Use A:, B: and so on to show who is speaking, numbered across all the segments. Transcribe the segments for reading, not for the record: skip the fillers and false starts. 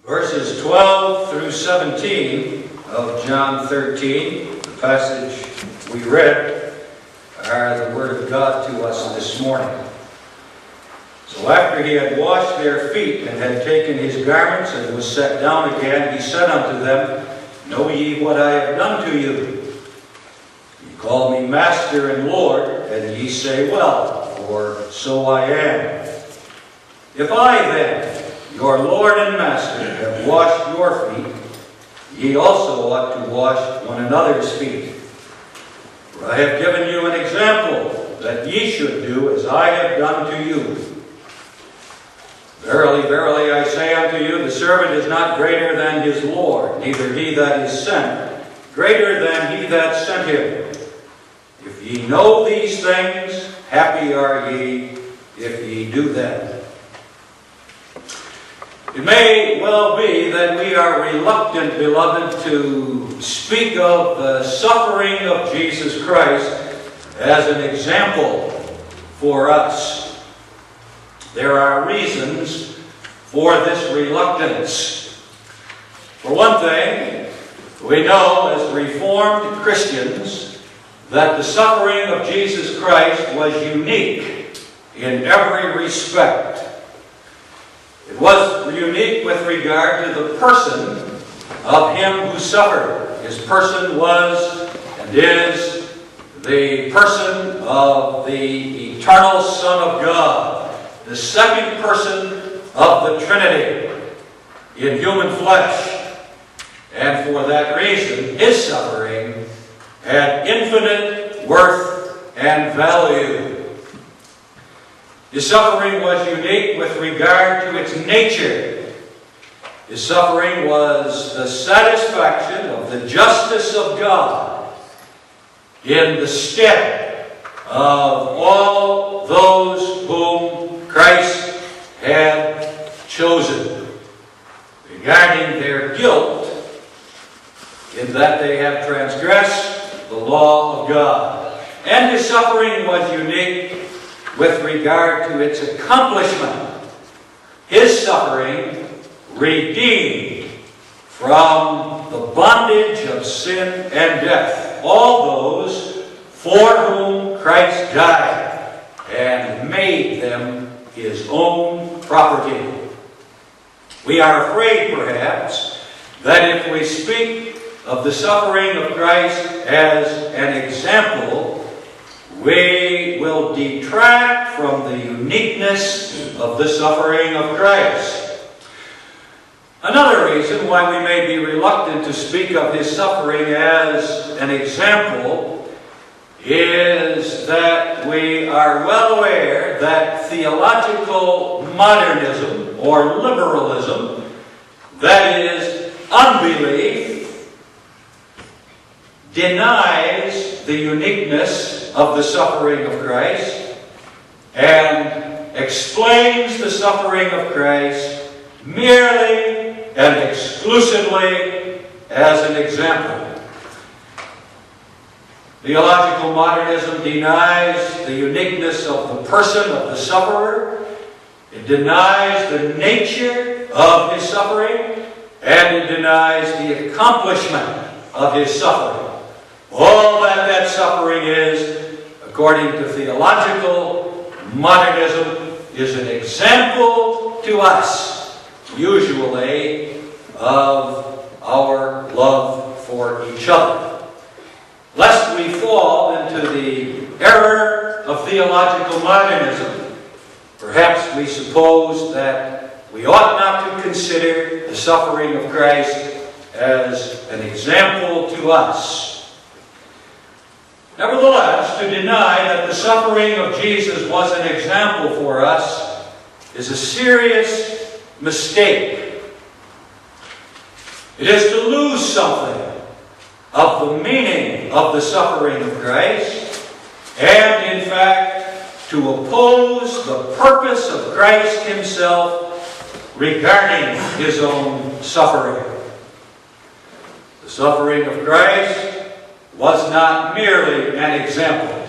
A: Verses 12 through 17 of John 13, the passage we read, are the Word of God to us this morning. So after he had washed their feet and had taken his garments and was set down again, he said unto them, Know ye what I have done to you? Ye call me Master and Lord, and ye say, Well, for so I am. If I then, your Lord and Master, have washed your feet, ye also ought to wash one another's feet. For I have given you an example, that ye should do as I have done to you. Verily, verily, I say unto you, the servant is not greater than his Lord, neither he that is sent greater than he that sent him. If ye know these things, happy are ye if ye do them. It may well be that we are reluctant, beloved, to speak of the suffering of Jesus Christ as an example for us. There are reasons for this reluctance. For one thing, we know as Reformed Christians that the suffering of Jesus Christ was unique in every respect. It was unique with regard to the person of him who suffered. His person was and is the person of the eternal Son of God, the second person of the Trinity in human flesh. And for that reason, his suffering had infinite worth and value. His suffering was unique with regard to its nature. His suffering was the satisfaction of the justice of God in the stead of all those whom Christ had chosen, regarding their guilt in that they have transgressed the law of God. And his suffering was unique with regard to its accomplishment. His suffering redeemed from the bondage of sin and death all those for whom Christ died and made them his own property. We are afraid, perhaps, that if we speak of the suffering of Christ as an example, we will detract from the uniqueness of the suffering of Christ. Another reason why we may be reluctant to speak of his suffering as an example is that we are well aware that theological modernism or liberalism, that is, unbelief, denies the uniqueness of the suffering of Christ and explains the suffering of Christ merely and exclusively as an example. Theological modernism denies the uniqueness of the person of the sufferer. It denies the nature of his suffering, and it denies the accomplishment of his suffering. All that suffering is, according to theological modernism, is an example to us, usually, of our love for each other. Lest we fall into the error of theological modernism, perhaps we suppose that we ought not to consider the suffering of Christ as an example to us. Nevertheless, to deny that the suffering of Jesus was an example for us is a serious mistake. It is to lose something of the meaning of the suffering of Christ, and in fact, to oppose the purpose of Christ himself regarding his own suffering. The suffering of Christ was not merely an example.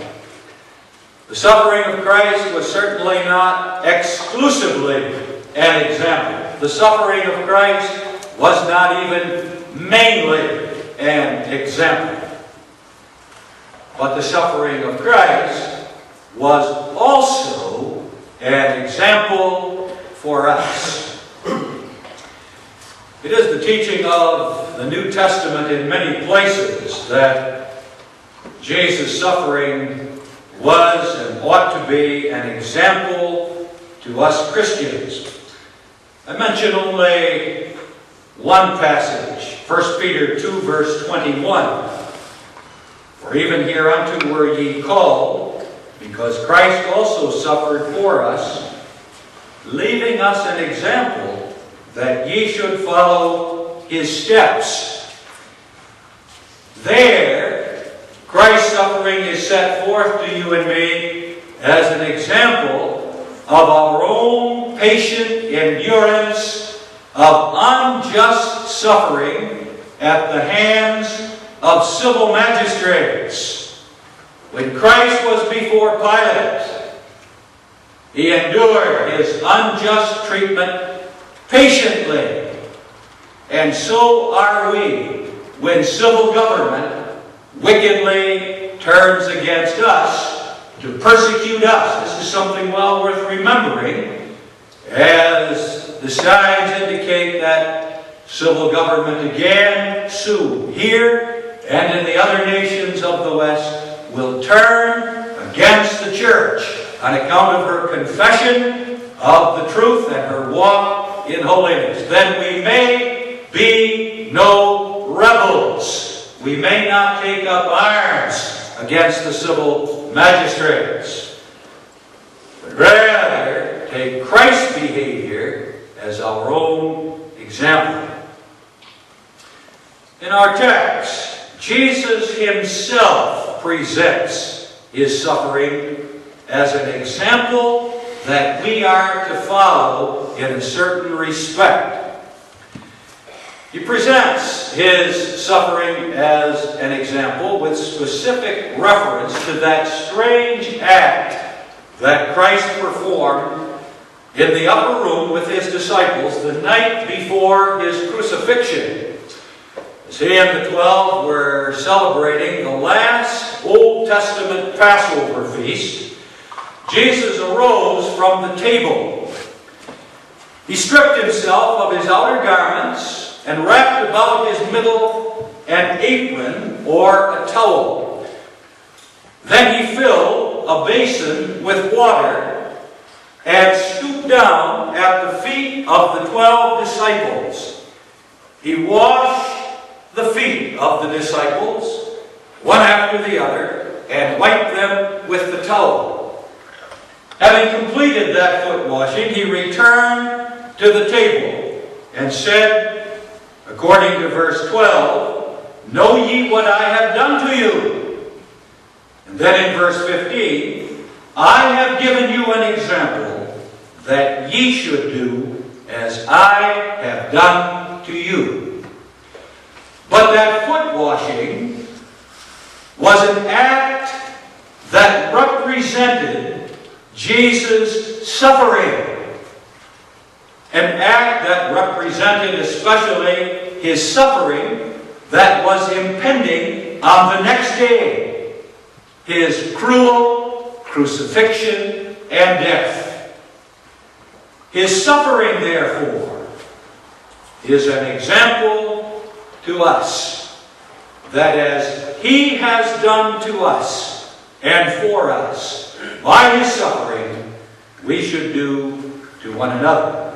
A: The suffering of Christ was certainly not exclusively an example. The suffering of Christ was not even mainly an example. But the suffering of Christ was also an example for us. It is the teaching of the New Testament in many places that Jesus' suffering was and ought to be an example to us Christians. I mention only one passage, 1 Peter 2, verse 21. For even hereunto were ye called, because Christ also suffered for us, leaving us an example that ye should follow his steps. There, Christ's suffering is set forth to you and me as an example of our own patient endurance of unjust suffering at the hands of civil magistrates. When Christ was before Pilate, he endured his unjust treatment patiently. And so are we when civil government wickedly turns against us to persecute us. This is something well worth remembering, as the signs indicate that civil government again soon here and in the other nations of the West will turn against the church on account of her confession of the truth and her walk in holiness. Then we may be no rebels. We may not take up arms against the civil magistrates, but rather take Christ's behavior as our own example. In our text, Jesus himself presents his suffering as an example that we are to follow in a certain respect. He presents his suffering as an example with specific reference to that strange act that Christ performed in the upper room with his disciples the night before his crucifixion. As he and the 12 were celebrating the last Old Testament Passover feast, Jesus arose from the table. He stripped himself of his outer garments and wrapped about his middle an apron or a towel. Then he filled a basin with water and stooped down at the feet of the 12 disciples. He washed the feet of the disciples, one after the other, and wiped them with the towel. Having completed that foot washing, he returned to the table and said, according to verse 12, "Know ye what I have done to you?" And then in verse 15, "I have given you an example that ye should do as I have done to you." But that foot washing was an act that represented Jesus' suffering. An act that represented especially his suffering that was impending on the next day. His cruel crucifixion and death. His suffering, therefore, is an example to us, that as he has done to us and for us by his suffering, we should do to one another.